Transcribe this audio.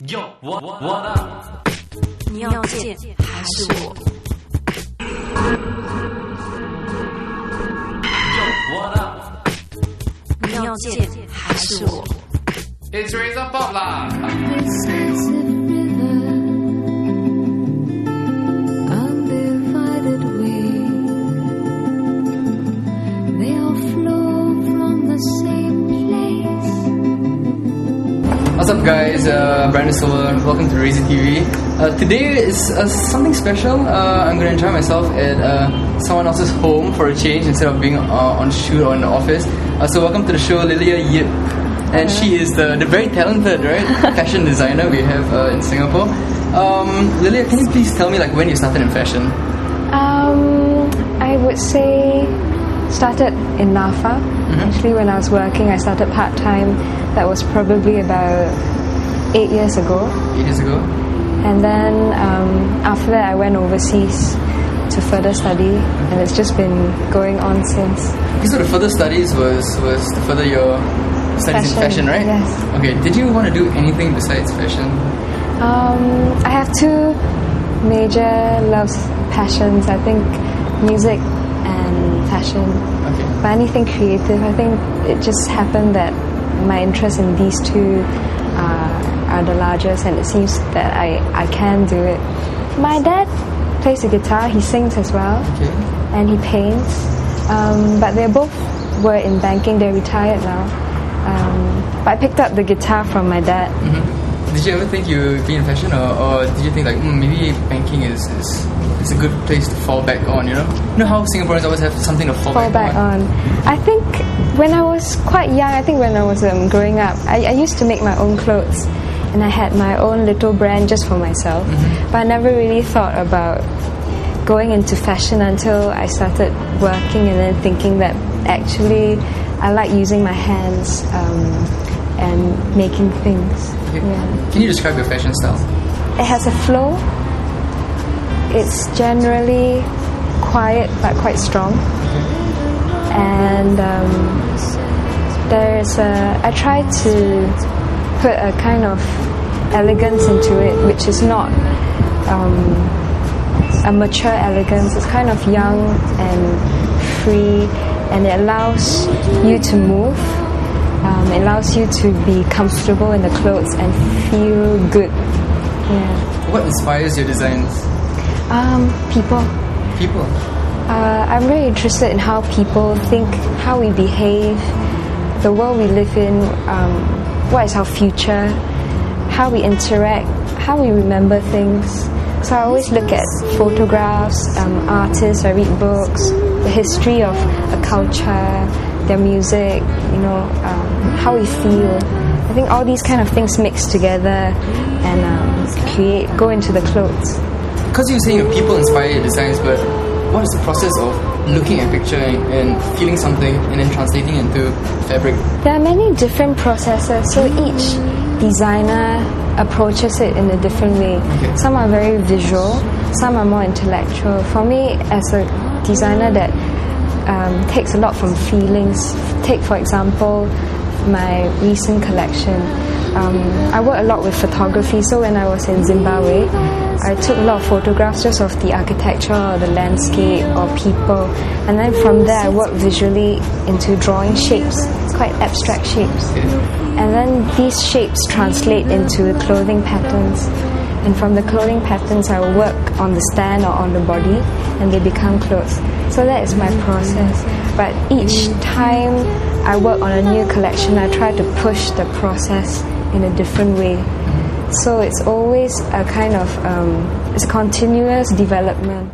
Yo, what up? 你要见还是我 Yo, what up? 你要见还是我 It's Razor Pop 啦！ What's up guys, Bryan and Silva, welcome to RazorTV. Today is something special. I'm going to enjoy myself at someone else's home for a change instead of being on shoot or in the office. So welcome to the show, Lilia Yip. And she is the very talented, right, fashion designer we have in Singapore. Lilia, can you please tell me when you started in fashion? I would say started in NAFA. Actually, when I was working, I started part-time. That was probably about 8 years ago. 8 years ago? And then after that, I went overseas to further study, and it's just been going on since. So the further studies was to further your studies in fashion, right? Yes. Okay, did you want to do anything besides fashion? I have two major passions, I think music and fashion. Okay. But anything creative, I think it just happened that my interest in these two are the largest, and it seems that I can do it. My dad plays the guitar, he sings as well, Okay. and he paints. But they both were in banking, they're retired now. But I picked up the guitar from my dad. Did you ever think you'd be in fashion, or did you think maybe banking is a good place to fall back on, you know? You know how Singaporeans always have something to fall back on? I think when I was quite young, I think when I was growing up, I used to make my own clothes, and I had my own little brand just for myself. But I never really thought about going into fashion until I started working and then thinking that actually I like using my hands and making things. Okay. Yeah. Can you describe your fashion style? It has a flow. It's generally quiet but quite strong. And I try to put a kind of elegance into it, which is not a mature elegance. It's kind of young and free, and it allows you to move. It allows you to be comfortable in the clothes and feel good. Yeah. What inspires your designs? People. People? I'm very interested in how people think, how we behave, the world we live in, what is our future, how we interact, how we remember things. So I always look at photographs, artists, I read books, the history of a culture, their music, how we feel. I think all these kind of things mix together and go into the clothes. Because you're saying people inspire your designs, but what is the process of looking at a picture and feeling something and then translating into fabric? There are many different processes, so each designer approaches it in a different way. Okay. Some are very visual, some are more intellectual. For me, as a designer that takes a lot from feelings, take for example my recent collection. I work a lot with photography, so when I was in Zimbabwe, I took a lot of photographs just of the architecture or the landscape or people, and then from there I work visually into drawing shapes, quite abstract shapes. And then these shapes translate into clothing patterns, and from the clothing patterns I will work on the stand or on the body, and they become clothes. So that is my process. But each time I work on a new collection, I try to push the process in a different way. So it's always a kind of it's a continuous development.